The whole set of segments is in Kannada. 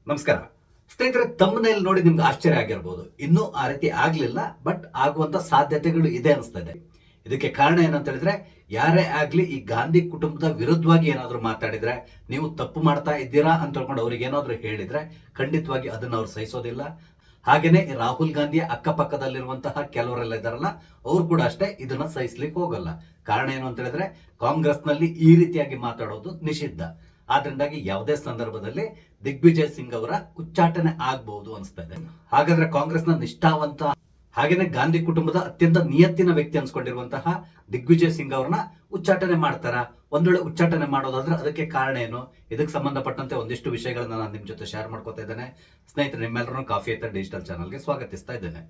ನಮಸ್ಕಾರ ಸ್ನೇಹಿತರೆ, ತಮ್ಮನೇಲಿ ನೋಡಿ ನಿಮ್ಗೆ ಆಶ್ಚರ್ಯ ಆಗಿರ್ಬೋದು. ಇನ್ನೂ ಆ ರೀತಿ ಆಗ್ಲಿಲ್ಲ, ಬಟ್ ಆಗುವಂತ ಸಾಧ್ಯತೆಗಳು ಇದೆ ಅನಿಸ್ತಾ ಇದೆ. ಇದಕ್ಕೆ ಕಾರಣ ಏನಂತ ಹೇಳಿದ್ರೆ, ಯಾರೇ ಆಗ್ಲಿ ಈ ಗಾಂಧಿ ಕುಟುಂಬದ ವಿರುದ್ಧವಾಗಿ ಏನಾದ್ರು ಮಾತಾಡಿದ್ರೆ, ನೀವು ತಪ್ಪು ಮಾಡ್ತಾ ಇದ್ದೀರಾ ಅಂತ ಹೇಳ್ಕೊಂಡು ಅವ್ರಿಗೆ ಏನಾದ್ರು ಹೇಳಿದ್ರೆ ಖಂಡಿತವಾಗಿ ಅದನ್ನ ಅವ್ರು ಸಹಿಸೋದಿಲ್ಲ. ಹಾಗೇನೆ ಈ ರಾಹುಲ್ ಗಾಂಧಿಯ ಅಕ್ಕಪಕ್ಕದಲ್ಲಿರುವಂತಹ ಕೆಲವರೆಲ್ಲ ಇದಾರಲ್ಲ, ಅವ್ರು ಕೂಡ ಅಷ್ಟೇ ಇದನ್ನ ಸಹಿಸ್ಲಿಕ್ಕೆ ಹೋಗಲ್ಲ. ಕಾರಣ ಏನು ಅಂತ ಹೇಳಿದ್ರೆ, ಕಾಂಗ್ರೆಸ್ ನಲ್ಲಿ ಈ ರೀತಿಯಾಗಿ ಮಾತಾಡೋದು ನಿಷಿದ್ಧ. ಆದ್ರಿಂದಾಗಿ ಯಾವುದೇ ಸಂದರ್ಭದಲ್ಲಿ ದಿಗ್ವಿಜಯ್ ಸಿಂಗ್ ಅವರ ಉಚ್ಚಾಟನೆ ಆಗಬಹುದು ಅನಿಸ್ತಾ ಇದೆ. ಹಾಗಾದ್ರೆ ಕಾಂಗ್ರೆಸ್ನ ನಿಷ್ಠಾವಂತ ಹಾಗೇನೆ ಗಾಂಧಿ ಕುಟುಂಬದ ಅತ್ಯಂತ ನಿಯತ್ತಿನ ವ್ಯಕ್ತಿ ಅನ್ಸ್ಕೊಂಡಿರುವಂತಹ ದಿಗ್ವಿಜಯ್ ಸಿಂಗ್ ಅವ್ರನ್ನ ಉಚ್ಚಾಟನೆ ಮಾಡ್ತಾರ? ಒಂದ್ ವೇಳೆ ಉಚ್ಚಾಟನೆ ಮಾಡೋದಾದ್ರೆ ಅದಕ್ಕೆ ಕಾರಣ ಏನು? ಇದಕ್ಕೆ ಸಂಬಂಧಪಟ್ಟಂತೆ ಒಂದಿಷ್ಟು ವಿಷಯಗಳನ್ನ ನಾನು ನಿಮ್ ಜೊತೆ ಶೇರ್ ಮಾಡ್ಕೊತಾ ಇದ್ದೇನೆ. ಸ್ನೇಹಿತರೆ, ನಿಮ್ಮೆಲ್ಲರೂ ಕಾಫಿ ಎತ್ತ ಡಿಜಿಟಲ್ ಚಾನಲ್ಗೆ ಸ್ವಾಗತಿಸ್ತಾ ಇದ್ದೇನೆ.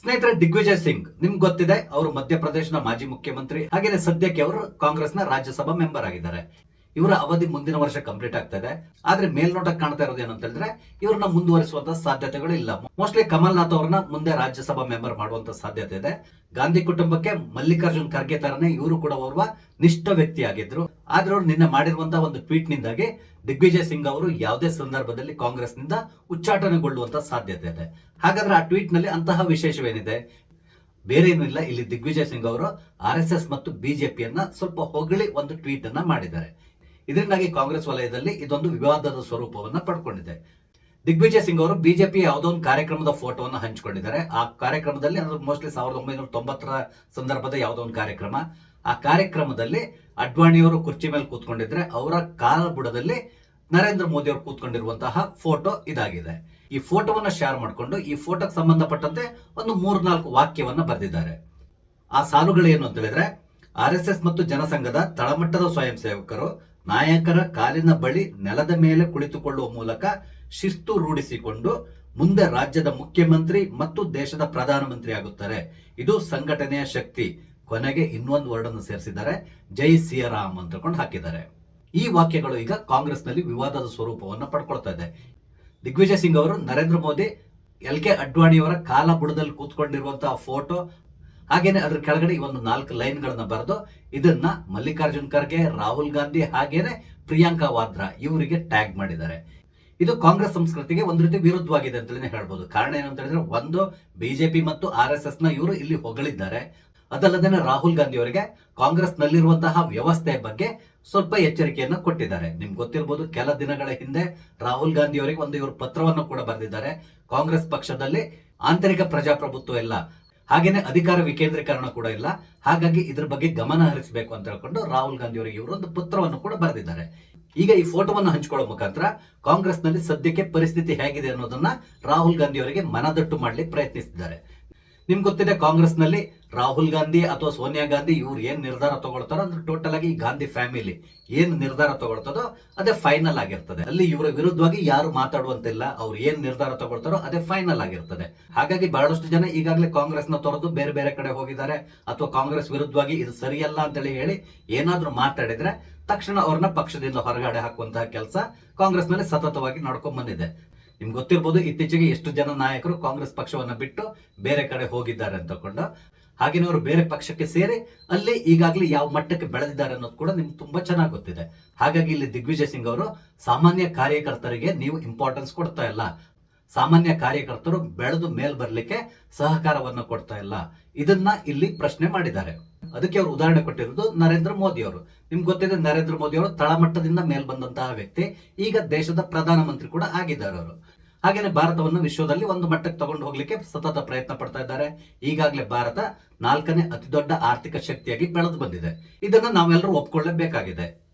ಸ್ನೇಹಿತರೆ, ದಿಗ್ವಿಜಯ್ ಸಿಂಗ್ ನಿಮ್ಗೆ ಗೊತ್ತಿದೆ, ಅವರು ಮಧ್ಯಪ್ರದೇಶನ ಮಾಜಿ ಮುಖ್ಯಮಂತ್ರಿ. ಹಾಗೇನೆ ಸದ್ಯಕ್ಕೆ ಅವರು ಕಾಂಗ್ರೆಸ್ನ ರಾಜ್ಯಸಭಾ ಮೆಂಬರ್ ಆಗಿದ್ದಾರೆ. ಇವರ ಅವಧಿ ಮುಂದಿನ ವರ್ಷ ಕಂಪ್ಲೀಟ್ ಆಗ್ತಾ ಇದೆ. ಆದ್ರೆ ಮೇಲ್ನೋಟಕ್ಕೆ ಕಾಣ್ತಾ ಇರೋದು ಏನಂತ ಹೇಳಿದ್ರೆ, ಇವ್ರನ್ನ ಮುಂದುವರಿಸುವಂತ ಸಾಧ್ಯತೆಗಳು ಇಲ್ಲ. ಮೋಸ್ಟ್ಲಿ ಕಮಲ್ನಾಥ್ ಅವ್ರನ್ನ ಮುಂದೆ ರಾಜ್ಯಸಭಾ ಮೆಂಬರ್ ಮಾಡುವಂತ ಸಾಧ್ಯತೆ ಇದೆ. ಗಾಂಧಿ ಕುಟುಂಬಕ್ಕೆ ಮಲ್ಲಿಕಾರ್ಜುನ್ ಖರ್ಗೆ ತರನೇ ಇವರು ಕೂಡ ಓರ್ವ ನಿಷ್ಠ ವ್ಯಕ್ತಿ ಆಗಿದ್ರು. ಆದ್ರೆ ಅವ್ರು ನಿನ್ನೆ ಮಾಡಿರುವಂತಹ ಒಂದು ಟ್ವೀಟ್ ನಿಂದಾಗಿ ದಿಗ್ವಿಜಯ್ ಸಿಂಗ್ ಅವರು ಯಾವುದೇ ಸಂದರ್ಭದಲ್ಲಿ ಕಾಂಗ್ರೆಸ್ ನಿಂದ ಉಚ್ಚಾಟನೆಗೊಳ್ಳುವಂತ ಸಾಧ್ಯತೆ ಇದೆ. ಹಾಗಾದ್ರೆ ಆ ಟ್ವೀಟ್ ನಲ್ಲಿ ಅಂತಹ ವಿಶೇಷವೇನಿದೆ? ಬೇರೆ ಏನೂ ಇಲ್ಲ. ಇಲ್ಲಿ ದಿಗ್ವಿಜಯ್ ಸಿಂಗ್ ಅವರು RSS ಮತ್ತು ಬಿಜೆಪಿಯನ್ನ ಸ್ವಲ್ಪ ಹೊಗಳಿ ಒಂದು ಟ್ವೀಟ್ ಅನ್ನ ಮಾಡಿದ್ದಾರೆ. ಇದರಿಂದಾಗಿ ಕಾಂಗ್ರೆಸ್ ವಲಯದಲ್ಲಿ ಇದೊಂದು ವಿವಾದದ ಸ್ವರೂಪವನ್ನ ಪಡ್ಕೊಂಡಿದೆ. ದಿಗ್ವಿಜಯ್ ಸಿಂಗ್ ಅವರು ಬಿಜೆಪಿ ಯಾವುದೋ ಒಂದು ಕಾರ್ಯಕ್ರಮದ ಫೋಟೋವನ್ನು ಹಂಚಿಕೊಂಡಿದ್ದಾರೆ. ಆ ಕಾರ್ಯಕ್ರಮದಲ್ಲಿ ಅಂದ್ರೆ ಮೋಸ್ಟ್ಲಿ 1990ರ ಸಂದರ್ಭದ ಯಾವುದೋ ಒಂದು ಕಾರ್ಯಕ್ರಮ. ಆ ಕಾರ್ಯಕ್ರಮದಲ್ಲಿ ಅಡ್ವಾಣಿಯವರು ಕುರ್ಚಿ ಮೇಲೆ ಕೂತ್ಕೊಂಡಿದ್ರೆ, ಅವರ ಕಾಲ ಬುಡದಲ್ಲಿ ನರೇಂದ್ರ ಮೋದಿ ಅವರು ಕೂತ್ಕೊಂಡಿರುವಂತಹ ಫೋಟೋ ಇದಾಗಿದೆ. ಈ ಫೋಟೋವನ್ನ ಶೇರ್ ಮಾಡಿಕೊಂಡು ಈ ಫೋಟೋಗೆ ಸಂಬಂಧಪಟ್ಟಂತೆ ಒಂದು 3-4 ವಾಕ್ಯವನ್ನ ಬರೆದಿದ್ದಾರೆ. ಆ ಸಾಲುಗಳು ಏನು ಅಂತ ಹೇಳಿದ್ರೆ, RSS ಮತ್ತು ಜನಸಂಘದ ತಳಮಟ್ಟದ ಸ್ವಯಂ ಸೇವಕರು ನಾಯಕರ ಕಾಲಿನ ಬಳಿ ನೆಲದ ಮೇಲೆ ಕುಳಿತುಕೊಳ್ಳುವ ಮೂಲಕ ಶಿಸ್ತು ರೂಢಿಸಿಕೊಂಡು ಮುಂದೆ ರಾಜ್ಯದ ಮುಖ್ಯಮಂತ್ರಿ ಮತ್ತು ದೇಶದ ಪ್ರಧಾನಮಂತ್ರಿ ಆಗುತ್ತಾರೆ. ಇದು ಸಂಘಟನೆಯ ಶಕ್ತಿ. ಕೊನೆಗೆ ಇನ್ನೊಂದು ವರ್ಡ್ ಅನ್ನು ಸೇರಿಸಿದ್ದಾರೆ, ಜೈ ಸಿಯರಾಮ್ ಅಂತ ಹಾಕಿದ್ದಾರೆ. ಈ ವಾಕ್ಯಗಳು ಈಗ ಕಾಂಗ್ರೆಸ್ ನಲ್ಲಿ ವಿವಾದದ ಸ್ವರೂಪವನ್ನು ಪಡ್ಕೊಳ್ತಾ ಇದೆ. ದಿಗ್ವಿಜಯ್ ಸಿಂಗ್ ಅವರು ನರೇಂದ್ರ ಮೋದಿ, LK ಅಡ್ವಾಣಿಯವರ ಕಾಲ ಬುಡದಲ್ಲಿ ಕೂತ್ಕೊಂಡಿರುವಂತಹ ಫೋಟೋ, ಹಾಗೇನೆ ಅದ್ರ ಕೆಳಗಡೆ ಒಂದು 4 ಲೈನ್ಗಳನ್ನ ಬರೆದು ಇದನ್ನ ಮಲ್ಲಿಕಾರ್ಜುನ್ ಖರ್ಗೆ, ರಾಹುಲ್ ಗಾಂಧಿ ಹಾಗೇನೆ ಪ್ರಿಯಾಂಕಾ ವಾದ್ರಾ ಇವರಿಗೆ ಟ್ಯಾಗ್ ಮಾಡಿದ್ದಾರೆ. ಇದು ಕಾಂಗ್ರೆಸ್ ಸಂಸ್ಕೃತಿಗೆ ಒಂದು ರೀತಿ ವಿರುದ್ಧವಾಗಿದೆ ಅಂತಲೇ ಹೇಳ್ಬೋದು. ಕಾರಣ ಏನು ಅಂತ ಹೇಳಿದ್ರೆ, ಒಂದು ಬಿಜೆಪಿ ಮತ್ತು RSS ನ ಇವರು ಇಲ್ಲಿ ಹೊಗಳಿದ್ದಾರೆ. ಅದಲ್ಲದೆ ರಾಹುಲ್ ಗಾಂಧಿ ಅವರಿಗೆ ಕಾಂಗ್ರೆಸ್ ನಲ್ಲಿರುವಂತಹ ವ್ಯವಸ್ಥೆಯ ಬಗ್ಗೆ ಸ್ವಲ್ಪ ಎಚ್ಚರಿಕೆಯನ್ನು ಕೊಟ್ಟಿದ್ದಾರೆ. ನಿಮ್ಗೆ ಗೊತ್ತಿರಬಹುದು, ಕೆಲ ದಿನಗಳ ಹಿಂದೆ ರಾಹುಲ್ ಗಾಂಧಿ ಅವರಿಗೆ ಇವರು ಪತ್ರವನ್ನು ಕೂಡ ಬರೆದಿದ್ದಾರೆ. ಕಾಂಗ್ರೆಸ್ ಪಕ್ಷದಲ್ಲಿ ಆಂತರಿಕ ಪ್ರಜಾಪ್ರಭುತ್ವ ಇಲ್ಲ, ಹಾಗೇನೆ ಅಧಿಕಾರ ವಿಕೇಂದ್ರೀಕರಣ ಕೂಡ ಇಲ್ಲ. ಹಾಗಾಗಿ ಇದ್ರ ಬಗ್ಗೆ ಗಮನ ಹರಿಸಬೇಕು ಅಂತ ಹೇಳ್ಕೊಂಡು ರಾಹುಲ್ ಗಾಂಧಿ ಅವರಿಗೆ ಇವರು ಒಂದು ಪತ್ರವನ್ನು ಕೂಡ ಬರೆದಿದ್ದಾರೆ. ಈಗ ಈ ಫೋಟೋವನ್ನು ಹಂಚಿಕೊಳ್ಳೋ ಮುಖಾಂತರ ಕಾಂಗ್ರೆಸ್ ನಲ್ಲಿ ಸದ್ಯಕ್ಕೆ ಪರಿಸ್ಥಿತಿ ಹೇಗಿದೆ ಅನ್ನೋದನ್ನ ರಾಹುಲ್ ಗಾಂಧಿ ಅವರಿಗೆ ಮನದಟ್ಟು ಮಾಡ್ಲಿಕ್ಕೆ ಪ್ರಯತ್ನಿಸಿದ್ದಾರೆ. ನಿಮ್ಗೆ ಗೊತ್ತಿದೆ, ಕಾಂಗ್ರೆಸ್ ನಲ್ಲಿ ರಾಹುಲ್ ಗಾಂಧಿ ಅಥವಾ ಸೋನಿಯಾ ಗಾಂಧಿ ಇವ್ರು ಏನ್ ನಿರ್ಧಾರ ತಗೊಳ್ತಾರೋ ಅಂದ್ರೆ ಟೋಟಲ್ ಆಗಿ ಈ ಗಾಂಧಿ ಫ್ಯಾಮಿಲಿ ಏನ್ ನಿರ್ಧಾರ ತಗೊಳ್ತದೋ ಅದೇ ಫೈನಲ್ ಆಗಿರ್ತದೆ. ಅಲ್ಲಿ ಇವರ ವಿರುದ್ಧವಾಗಿ ಯಾರು ಮಾತಾಡುವಂತಿಲ್ಲ. ಅವ್ರು ಏನ್ ನಿರ್ಧಾರ ತಗೊಳ್ತಾರೋ ಅದೇ ಫೈನಲ್ ಆಗಿರ್ತದೆ. ಹಾಗಾಗಿ ಬಹಳಷ್ಟು ಜನ ಈಗಾಗಲೇ ಕಾಂಗ್ರೆಸ್ ನ ತೊರೆದು ಬೇರೆ ಬೇರೆ ಕಡೆ ಹೋಗಿದ್ದಾರೆ, ಅಥವಾ ಕಾಂಗ್ರೆಸ್ ವಿರುದ್ಧವಾಗಿ ಇದು ಸರಿಯಲ್ಲ ಅಂತೇಳಿ ಹೇಳಿ ಏನಾದ್ರೂ ಮಾತಾಡಿದ್ರೆ ತಕ್ಷಣ ಅವ್ರನ್ನ ಪಕ್ಷದಿಂದ ಹೊರಗಡೆ ಹಾಕುವಂತಹ ಕೆಲಸ ಕಾಂಗ್ರೆಸ್ ನಲ್ಲಿ ಸತತವಾಗಿ ನಡ್ಕೊಂಡ್ ಬಂದಿದೆ. ನಿಮ್ಗೆ ಗೊತ್ತಿರ್ಬೋದು, ಇತ್ತೀಚೆಗೆ ಎಷ್ಟು ಜನ ನಾಯಕರು ಕಾಂಗ್ರೆಸ್ ಪಕ್ಷವನ್ನ ಬಿಟ್ಟು ಬೇರೆ ಕಡೆ ಹೋಗಿದ್ದಾರೆ ಅಂತಕೊಂಡು. ಹಾಗೇನೆ ಅವರು ಬೇರೆ ಪಕ್ಷಕ್ಕೆ ಸೇರಿ ಅಲ್ಲಿ ಈಗಾಗಲೇ ಯಾವ ಮಟ್ಟಕ್ಕೆ ಬೆಳೆದಿದ್ದಾರೆ ಅನ್ನೋದು ಕೂಡ ನಿಮ್ಗೆ ತುಂಬಾ ಚೆನ್ನಾಗಿ ಗೊತ್ತಿದೆ. ಹಾಗಾಗಿ ಇಲ್ಲಿ ದಿಗ್ವಿಜಯ್ ಸಿಂಗ್ ಅವರು ಸಾಮಾನ್ಯ ಕಾರ್ಯಕರ್ತರಿಗೆ ನೀವು ಇಂಪಾರ್ಟೆನ್ಸ್ ಕೊಡ್ತಾ ಇಲ್ಲ, ಸಾಮಾನ್ಯ ಕಾರ್ಯಕರ್ತರು ಬೆಳೆದು ಮೇಲ್ ಬರ್ಲಿಕ್ಕೆ ಸಹಕಾರವನ್ನು ಕೊಡ್ತಾ ಇಲ್ಲ, ಇದನ್ನ ಇಲ್ಲಿ ಪ್ರಶ್ನೆ ಮಾಡಿದ್ದಾರೆ. ಅದಕ್ಕೆ ಅವರು ಉದಾಹರಣೆ ಕೊಟ್ಟಿರೋದು ನರೇಂದ್ರ ಮೋದಿ ಅವರು. ನಿಮ್ಗೆ ಗೊತ್ತಿದೆ, ನರೇಂದ್ರ ಮೋದಿ ಅವರು ತಳಮಟ್ಟದಿಂದ ಮೇಲ್ ಬಂದಂತಹ ವ್ಯಕ್ತಿ, ಈಗ ದೇಶದ ಪ್ರಧಾನಮಂತ್ರಿ ಕೂಡ ಆಗಿದ್ದಾರೆ ಅವರು. ಹಾಗೇನೆ ಭಾರತವನ್ನು ವಿಶ್ವದಲ್ಲಿ ಒಂದು ಮಟ್ಟಕ್ಕೆ ತಗೊಂಡು ಹೋಗ್ಲಿಕ್ಕೆ ಸತತ ಪ್ರಯತ್ನ ಪಡ್ತಾ ಇದ್ದಾರೆ. ಈಗಾಗಲೇ ಭಾರತ 4ನೇ ಅತಿ ದೊಡ್ಡ ಆರ್ಥಿಕ ಶಕ್ತಿಯಾಗಿ ಬೆಳೆದು ಬಂದಿದೆ. ಇದನ್ನ ನಾವೆಲ್ಲರೂ ಒಪ್ಕೊಳ್ಳೇಬೇಕಾಗಿದೆ.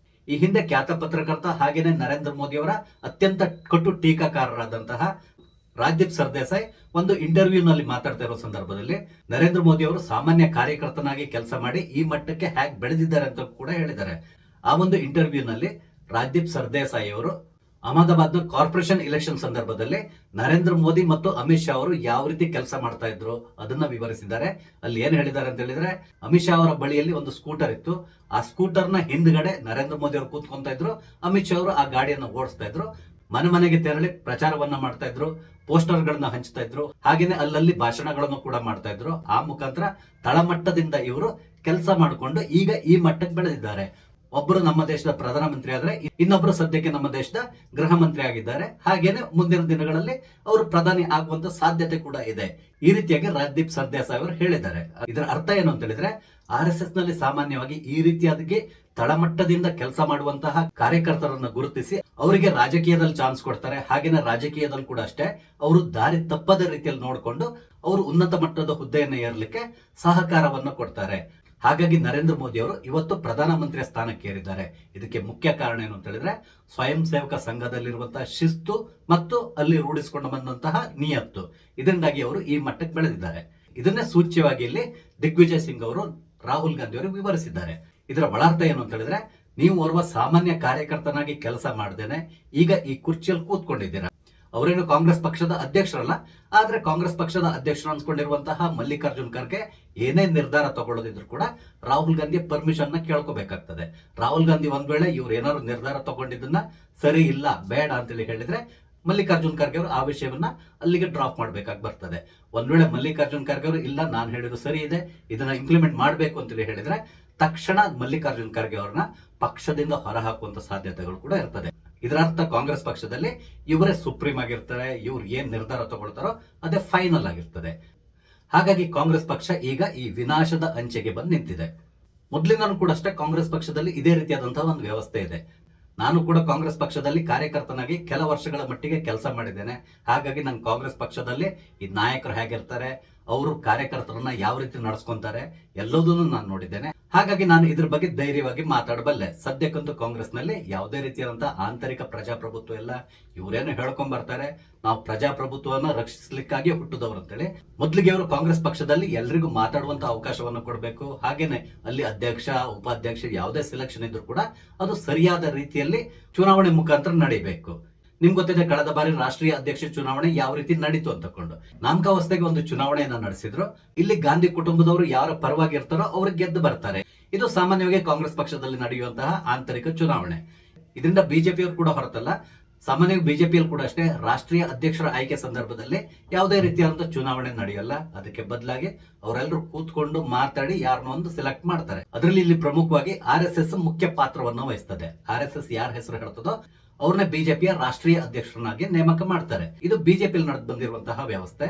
ಈ ಹಿಂದೆ ಖ್ಯಾತ ಪತ್ರಕರ್ತ ಹಾಗೇನೆ ನರೇಂದ್ರ ಮೋದಿ ಅವರ ಅತ್ಯಂತ ಕಟು ಟೀಕಾಕಾರರಾದಂತಹ ರಾಜ್ದೀಪ್ ಸರ್ದೇಸಾಯಿ ಒಂದು ಇಂಟರ್ವ್ಯೂ ನಲ್ಲಿ ಮಾತಾಡ್ತಾ ಇರೋ ಸಂದರ್ಭದಲ್ಲಿ ನರೇಂದ್ರ ಮೋದಿ ಅವರು ಸಾಮಾನ್ಯ ಕಾರ್ಯಕರ್ತನಾಗಿ ಕೆಲಸ ಮಾಡಿ ಈ ಮಟ್ಟಕ್ಕೆ ಹೇಗೆ ಬೆಳೆದಿದ್ದಾರೆ ಅಂತ ಕೂಡ ಹೇಳಿದ್ದಾರೆ. ಆ ಒಂದು ಇಂಟರ್ವ್ಯೂ ನಲ್ಲಿ ರಾಜ್ದೀಪ್ ಸರ್ದೇಸಾಯಿ ಅವರು ಅಹಮದಾಬಾದ್ನ ಕಾರ್ಪೊರೇಷನ್ ಎಲೆಕ್ಷನ್ ಸಂದರ್ಭದಲ್ಲಿ ನರೇಂದ್ರ ಮೋದಿ ಮತ್ತು ಅಮಿತ್ ಶಾ ಅವರು ಯಾವ ರೀತಿ ಕೆಲಸ ಮಾಡ್ತಾ ಇದ್ರು ಅದನ್ನ ವಿವರಿಸಿದ್ದಾರೆ. ಅಲ್ಲಿ ಏನ್ ಹೇಳಿದ್ದಾರೆ ಅಂತ ಹೇಳಿದ್ರೆ, ಅಮಿತ್ ಶಾ ಅವರ ಬಳಿಯಲ್ಲಿ ಒಂದು ಸ್ಕೂಟರ್ ಇತ್ತು. ಆ ಸ್ಕೂಟರ್ನ ಹಿಂದ್ಗಡೆ ನರೇಂದ್ರ ಮೋದಿ ಅವರು ಕೂತ್ಕೊಂತ ಇದ್ರು, ಅಮಿತ್ ಶಾ ಅವರು ಆ ಗಾಡಿಯನ್ನು ಓಡಿಸ್ತಾ ಇದ್ರು. ಮನೆ ಮನೆಗೆ ತೆರಳಿ ಪ್ರಚಾರವನ್ನ ಮಾಡ್ತಾ ಇದ್ರು, ಪೋಸ್ಟರ್ ಗಳನ್ನ ಹಂಚ್ತಾ ಇದ್ರು, ಹಾಗೇನೆ ಅಲ್ಲಲ್ಲಿ ಭಾಷಣಗಳನ್ನು ಕೂಡ ಮಾಡ್ತಾ ಇದ್ರು. ಆ ಮುಖಾಂತರ ತಳಮಟ್ಟದಿಂದ ಇವರು ಕೆಲಸ ಮಾಡಿಕೊಂಡು ಈಗ ಈ ಮಟ್ಟಕ್ಕೆ ಬೆಳೆದಿದ್ದಾರೆ. ಒಬ್ಬರು ನಮ್ಮ ದೇಶದ ಪ್ರಧಾನಮಂತ್ರಿ ಆದ್ರೆ ಇನ್ನೊಬ್ಬರು ಸದ್ಯಕ್ಕೆ ನಮ್ಮ ದೇಶದ ಗೃಹ ಮಂತ್ರಿ ಆಗಿದ್ದಾರೆ. ಹಾಗೇನೆ ಮುಂದಿನ ದಿನಗಳಲ್ಲಿ ಅವರು ಪ್ರಧಾನಿ ಆಗುವಂತ ಸಾಧ್ಯತೆ ಕೂಡ ಇದೆ. ಈ ರೀತಿಯಾಗಿ ರಾಜ್ದೀಪ್ ಸರ್ದೇಸಾಯಿ ಅವರು ಹೇಳಿದ್ದಾರೆ. ಇದರ ಅರ್ಥ ಏನು ಅಂತ ಹೇಳಿದ್ರೆ, RSS ನಲ್ಲಿ ಸಾಮಾನ್ಯವಾಗಿ ಈ ರೀತಿಯಾಗಿ ತಳಮಟ್ಟದಿಂದ ಕೆಲಸ ಮಾಡುವಂತಹ ಕಾರ್ಯಕರ್ತರನ್ನು ಗುರುತಿಸಿ ಅವರಿಗೆ ರಾಜಕೀಯದಲ್ಲಿ ಚಾನ್ಸ್ ಕೊಡ್ತಾರೆ. ಹಾಗೇನೆ ರಾಜಕೀಯದಲ್ಲಿ ಕೂಡ ಅಷ್ಟೇ ಅವರು ದಾರಿ ತಪ್ಪದ ರೀತಿಯಲ್ಲಿ ನೋಡಿಕೊಂಡು ಅವರು ಉನ್ನತ ಮಟ್ಟದ ಹುದ್ದೆಯನ್ನು ಏರಲಿಕ್ಕೆ ಸಹಕಾರವನ್ನು ಕೊಡ್ತಾರೆ. ಹಾಗಾಗಿ ನರೇಂದ್ರ ಮೋದಿ ಅವರು ಇವತ್ತು ಪ್ರಧಾನಮಂತ್ರಿಯ ಸ್ಥಾನಕ್ಕೆ ಏರಿದ್ದಾರೆ. ಇದಕ್ಕೆ ಮುಖ್ಯ ಕಾರಣ ಏನು ಅಂತ ಹೇಳಿದ್ರೆ, ಸ್ವಯಂ ಸೇವಕ ಸಂಘದಲ್ಲಿರುವಂತಹ ಶಿಸ್ತು ಮತ್ತು ಅಲ್ಲಿ ರೂಢಿಸಿಕೊಂಡು ಬಂದಂತಹ ನಿಯತ್ತು, ಇದರಿಂದಾಗಿ ಅವರು ಈ ಮಟ್ಟಕ್ಕೆ ಬೆಳೆದಿದ್ದಾರೆ. ಇದನ್ನೇ ಸೂಚ್ಯವಾಗಿ ಇಲ್ಲಿ ದಿಗ್ವಿಜಯ್ ಸಿಂಗ್ ಅವರು ರಾಹುಲ್ ಗಾಂಧಿ ಅವರು ವಿವರಿಸಿದ್ದಾರೆ. ಇದರ ಒಳಾರ್ಥ ಏನು ಅಂತ ಹೇಳಿದ್ರೆ, ನೀವು ಓರ್ವ ಸಾಮಾನ್ಯ ಕಾರ್ಯಕರ್ತನಾಗಿ ಕೆಲಸ ಮಾಡದೇನೆ ಈಗ ಈ ಕುರ್ಚಿಯಲ್ಲಿ ಕೂತ್ಕೊಂಡಿದ್ದೀರಾ. ಅವರೇನು ಕಾಂಗ್ರೆಸ್ ಪಕ್ಷದ ಅಧ್ಯಕ್ಷರಲ್ಲ, ಆದ್ರೆ ಕಾಂಗ್ರೆಸ್ ಪಕ್ಷದ ಅಧ್ಯಕ್ಷರು ಅನ್ಸ್ಕೊಂಡಿರುವಂತಹ ಮಲ್ಲಿಕಾರ್ಜುನ್ ಖರ್ಗೆ ಏನೇ ನಿರ್ಧಾರ ತಗೊಳ್ಳೋದಿದ್ರು ಕೂಡ ರಾಹುಲ್ ಗಾಂಧಿ ಪರ್ಮಿಷನ್ ನ ಕೇಳ್ಕೋಬೇಕಾಗ್ತದೆ. ರಾಹುಲ್ ಗಾಂಧಿ ಒಂದ್ ವೇಳೆ ಇವ್ರು ಏನಾದ್ರು ನಿರ್ಧಾರ ತಗೊಂಡಿದ್ದನ್ನ ಸರಿ ಇಲ್ಲ ಬೇಡ ಅಂತೇಳಿ ಹೇಳಿದ್ರೆ ಮಲ್ಲಿಕಾರ್ಜುನ್ ಖರ್ಗೆ ಅವರು ಆ ವಿಷಯವನ್ನ ಅಲ್ಲಿಗೆ ಡ್ರಾಪ್ ಮಾಡ್ಬೇಕಾಗಿ ಬರ್ತದೆ. ಒಂದ್ ವೇಳೆ ಮಲ್ಲಿಕಾರ್ಜುನ್ ಖರ್ಗೆ ಅವರು ಇಲ್ಲ ನಾನು ಹೇಳಿದ್ರು ಸರಿ ಇದೆ, ಇದನ್ನ ಇಂಪ್ಲಿಮೆಂಟ್ ಮಾಡಬೇಕು ಅಂತೇಳಿ ಹೇಳಿದ್ರೆ ತಕ್ಷಣ ಮಲ್ಲಿಕಾರ್ಜುನ್ ಖರ್ಗೆ ಅವ್ರನ್ನ ಪಕ್ಷದಿಂದ ಹೊರಹಾಕುವಂತ ಸಾಧ್ಯತೆಗಳು ಕೂಡ ಇರ್ತದೆ. ಇದರ ಅರ್ಥ ಕಾಂಗ್ರೆಸ್ ಪಕ್ಷದಲ್ಲಿ ಇವರೇ ಸುಪ್ರೀಂ ಆಗಿರ್ತಾರೆ, ಇವ್ರು ಏನ್ ನಿರ್ಧಾರ ತಗೊಳ್ತಾರೋ ಅದೇ ಫೈನಲ್ ಆಗಿರ್ತದೆ. ಹಾಗಾಗಿ ಕಾಂಗ್ರೆಸ್ ಪಕ್ಷ ಈಗ ಈ ವಿನಾಶದ ಅಂಚೆಗೆ ಬಂದು ನಿಂತಿದೆ. ಮೊದಲಿಂದನೂ ಕೂಡ ಅಷ್ಟೇ ಕಾಂಗ್ರೆಸ್ ಪಕ್ಷದಲ್ಲಿ ಇದೇ ರೀತಿಯಾದಂತಹ ಒಂದು ವ್ಯವಸ್ಥೆ ಇದೆ. ನಾನು ಕೂಡ ಕಾಂಗ್ರೆಸ್ ಪಕ್ಷದಲ್ಲಿ ಕಾರ್ಯಕರ್ತನಾಗಿ ಕೆಲ ವರ್ಷಗಳ ಮಟ್ಟಿಗೆ ಕೆಲಸ ಮಾಡಿದ್ದೇನೆ. ಹಾಗಾಗಿ ನಂಗೆ ಕಾಂಗ್ರೆಸ್ ಪಕ್ಷದಲ್ಲಿ ಈ ನಾಯಕರು ಹೇಗಿರ್ತಾರೆ, ಅವರು ಕಾರ್ಯಕರ್ತರನ್ನ ಯಾವ ರೀತಿ ನಡೆಸ್ಕೊಂತಾರೆ ಎಲ್ಲದನ್ನು ನಾನು ನೋಡಿದ್ದೇನೆ. ಹಾಗಾಗಿ ನಾನು ಇದ್ರ ಬಗ್ಗೆ ಧೈರ್ಯವಾಗಿ ಮಾತಾಡಬಲ್ಲೆ. ಸದ್ಯಕ್ಕಂತೂ ಕಾಂಗ್ರೆಸ್ ನಲ್ಲಿ ಯಾವುದೇ ರೀತಿಯಾದಂತಹ ಆಂತರಿಕ ಪ್ರಜಾಪ್ರಭುತ್ವ ಇಲ್ಲ. ಇವರೇನು ಹೇಳ್ಕೊಂಡ್ ಬರ್ತಾರೆ, ನಾವು ಪ್ರಜಾಪ್ರಭುತ್ವವನ್ನ ರಕ್ಷಿಸಲಿಕ್ಕಾಗಿ ಹುಟ್ಟಿದವರು ಅಂತೇಳಿ. ಮೊದಲಿಗೆ ಅವರು ಕಾಂಗ್ರೆಸ್ ಪಕ್ಷದಲ್ಲಿ ಎಲ್ರಿಗೂ ಮಾತಾಡುವಂತ ಅವಕಾಶವನ್ನು ಕೊಡಬೇಕು. ಹಾಗೇನೆ ಅಲ್ಲಿ ಅಧ್ಯಕ್ಷ ಉಪಾಧ್ಯಕ್ಷ ಯಾವುದೇ ಸೆಲೆಕ್ಷನ್ ಇದ್ರು ಕೂಡ ಅದು ಸರಿಯಾದ ರೀತಿಯಲ್ಲಿ ಚುನಾವಣೆ ಮುಖಾಂತರ ನಡೀಬೇಕು. ನಿಮ್ಗೆ ಗೊತ್ತಿದೆ, ಕಳೆದ ಬಾರಿ ರಾಷ್ಟ್ರೀಯ ಅಧ್ಯಕ್ಷ ಚುನಾವಣೆ ಯಾವ ರೀತಿ ನಡೀತು ಅಂತಕೊಂಡು ನಾಮಕಾವಸ್ಥೆಗೆ ಒಂದು ಚುನಾವಣೆಯನ್ನ ನಡೆಸಿದ್ರು. ಇಲ್ಲಿ ಗಾಂಧಿ ಕುಟುಂಬದವರು ಯಾರ ಪರವಾಗಿ ಇರ್ತಾರೋ ಅವ್ರಿಗೆ ಗೆದ್ದು ಬರ್ತಾರೆ. ಇದು ಸಾಮಾನ್ಯವಾಗಿ ಕಾಂಗ್ರೆಸ್ ಪಕ್ಷದಲ್ಲಿ ನಡೆಯುವಂತಹ ಆಂತರಿಕ ಚುನಾವಣೆ. ಇದರಿಂದ ಬಿಜೆಪಿಯವರು ಕೂಡ ಹೊರತಲ್ಲ, ಸಾಮಾನ್ಯವಾಗಿ ಬಿಜೆಪಿಯಲ್ಲಿ ಕೂಡ ಅಷ್ಟೇ ರಾಷ್ಟ್ರೀಯ ಅಧ್ಯಕ್ಷರ ಆಯ್ಕೆ ಸಂದರ್ಭದಲ್ಲಿ ಯಾವುದೇ ರೀತಿಯಾದಂತಹ ಚುನಾವಣೆ ನಡೆಯಲ್ಲ. ಅದಕ್ಕೆ ಬದಲಾಗಿ ಅವರೆಲ್ಲರೂ ಕೂತ್ಕೊಂಡು ಮಾತಾಡಿ ಯಾರನ್ನೋ ಒಂದು ಸೆಲೆಕ್ಟ್ ಮಾಡ್ತಾರೆ. ಅದರಲ್ಲಿ ಇಲ್ಲಿ ಪ್ರಮುಖವಾಗಿ RSS ಮುಖ್ಯ ಪಾತ್ರವನ್ನು ವಹಿಸ್ತದೆ. RSS ಯಾರ ಹೆಸರು ಹೇಳ್ತದೋ ಅವ್ರನ್ನ ಬಿಜೆಪಿಯ ರಾಷ್ಟ್ರೀಯ ಅಧ್ಯಕ್ಷರನ್ನಾಗಿ ನೇಮಕ ಮಾಡ್ತಾರೆ. ಇದು ಬಿಜೆಪಿಯಲ್ಲಿ ನಡೆದು ಬಂದಿರುವಂತಹ ವ್ಯವಸ್ಥೆ.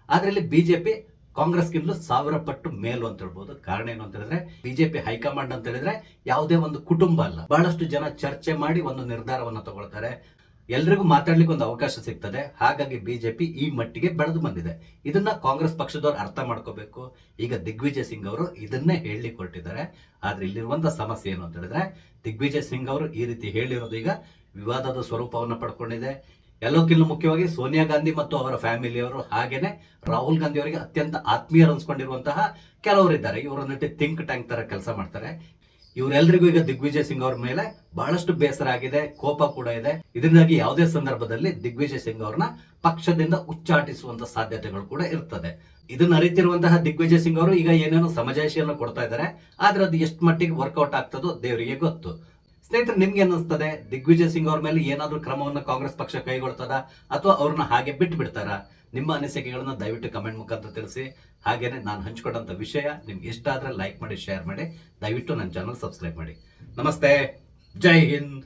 ಆದ್ರೆ ಇಲ್ಲಿ ಬಿಜೆಪಿ ಕಾಂಗ್ರೆಸ್ಗಿಂತಲೂ 1000 ಪಟ್ಟು ಮೇಲು ಅಂತ ಹೇಳ್ಬೋದು. ಕಾರಣ ಏನು ಅಂತ ಹೇಳಿದ್ರೆ, ಬಿಜೆಪಿ ಹೈಕಮಾಂಡ್ ಅಂತ ಹೇಳಿದ್ರೆ ಯಾವುದೇ ಒಂದು ಕುಟುಂಬ ಅಲ್ಲ. ಬಹಳಷ್ಟು ಜನ ಚರ್ಚೆ ಮಾಡಿ ಒಂದು ನಿರ್ಧಾರವನ್ನು ತಗೊಳ್ತಾರೆ. ಎಲ್ರಿಗೂ ಮಾತಾಡ್ಲಿಕ್ಕೆ ಒಂದು ಅವಕಾಶ ಸಿಗ್ತದೆ. ಹಾಗಾಗಿ ಬಿಜೆಪಿ ಈ ಮಟ್ಟಿಗೆ ಬೆಳೆದು ಬಂದಿದೆ. ಇದನ್ನ ಕಾಂಗ್ರೆಸ್ ಪಕ್ಷದವ್ರು ಅರ್ಥ ಮಾಡ್ಕೋಬೇಕು. ಈಗ ದಿಗ್ವಿಜಯ್ ಸಿಂಗ್ ಅವರು ಇದನ್ನೇ ಹೇಳಲಿಕ್ಕೆ ಹೊರಟಿದ್ದಾರೆ. ಆದ್ರೆ ಇಲ್ಲಿರುವಂತ ಸಮಸ್ಯೆ ಏನು ಅಂತ ಹೇಳಿದ್ರೆ, ದಿಗ್ವಿಜಯ್ ಸಿಂಗ್ ಅವರು ಈ ರೀತಿ ಹೇಳಿರೋದು ಈಗ ವಿವಾದದ ಸ್ವರೂಪವನ್ನು ಪಡ್ಕೊಂಡಿದೆ. ಎಲ್ಲಕ್ಕಿಂತ ಮುಖ್ಯವಾಗಿ ಸೋನಿಯಾ ಗಾಂಧಿ ಮತ್ತು ಅವರ ಫ್ಯಾಮಿಲಿಯವರು ಹಾಗೇನೆ ರಾಹುಲ್ ಗಾಂಧಿ ಅವರಿಗೆ ಅತ್ಯಂತ ಆತ್ಮೀಯರು ಅನ್ಸ್ಕೊಂಡಿರುವಂತಹ ಕೆಲವರಿದ್ದಾರೆ. ಇವರೊಂದಿಟ್ಟು ಥಿಂಕ್ ಟ್ಯಾಂಕ್ ತರ ಕೆಲಸ ಮಾಡ್ತಾರೆ. ಇವರೆಲ್ಲರಿಗೂ ಈಗ ದಿಗ್ವಿಜಯ್ ಸಿಂಗ್ ಅವ್ರ ಮೇಲೆ ಬಹಳಷ್ಟು ಬೇಸರ ಆಗಿದೆ, ಕೋಪ ಕೂಡ ಇದೆ. ಇದರಿಂದಾಗಿ ಯಾವುದೇ ಸಂದರ್ಭದಲ್ಲಿ ದಿಗ್ವಿಜಯ್ ಸಿಂಗ್ ಅವ್ರನ್ನ ಪಕ್ಷದಿಂದ ಉಚ್ಚಾಟಿಸುವಂತ ಸಾಧ್ಯತೆಗಳು ಕೂಡ ಇರ್ತದೆ. ಇದನ್ನ ಅರಿತಿರುವಂತಹ ದಿಗ್ವಿಜಯ್ ಸಿಂಗ್ ಅವರು ಈಗ ಏನೇನೋ ಸಮಜಾಯಿಷಿಯನ್ನು ಕೊಡ್ತಾ ಇದ್ದಾರೆ. ಆದ್ರೆ ಅದು ಎಷ್ಟು ಮಟ್ಟಿಗೆ ವರ್ಕೌಟ್ ಆಗ್ತದೋ ದೇವರಿಗೆ ಗೊತ್ತು. ಸ್ನೇಹಿತರೆ, ನಿಮ್ಗೆ ಅನ್ನಿಸ್ತದೆ ದಿಗ್ವಿಜಯ್ ಸಿಂಗ್ ಅವ್ರ ಮೇಲೆ ಏನಾದ್ರೂ ಕ್ರಮವನ್ನು ಕಾಂಗ್ರೆಸ್ ಪಕ್ಷ ಕೈಗೊಳ್ತದ ಅಥವಾ ಅವ್ರನ್ನ ಹಾಗೆ ಬಿಟ್ಟು ಬಿಡ್ತಾರ? ನಿಮ್ಮ ಅನಿಸಿಕೆಗಳನ್ನ ದಯವಿಟ್ಟು ಕಮೆಂಟ್ ಮುಖಾಂತರ ತಿಳಿಸಿ. ಹಾಗೇನೆ ನಾನು ಹಂಚ್ಕೊಂಡಂತ ವಿಷಯ ನಿಮ್ಗೆ ಇಷ್ಟ ಆದ್ರೆ ಲೈಕ್ ಮಾಡಿ, ಶೇರ್ ಮಾಡಿ. ದಯವಿಟ್ಟು ನನ್ನ ಚಾನಲ್ ಸಬ್ಸ್ಕ್ರೈಬ್ ಮಾಡಿ. ನಮಸ್ತೆ, ಜೈ ಹಿಂದ್.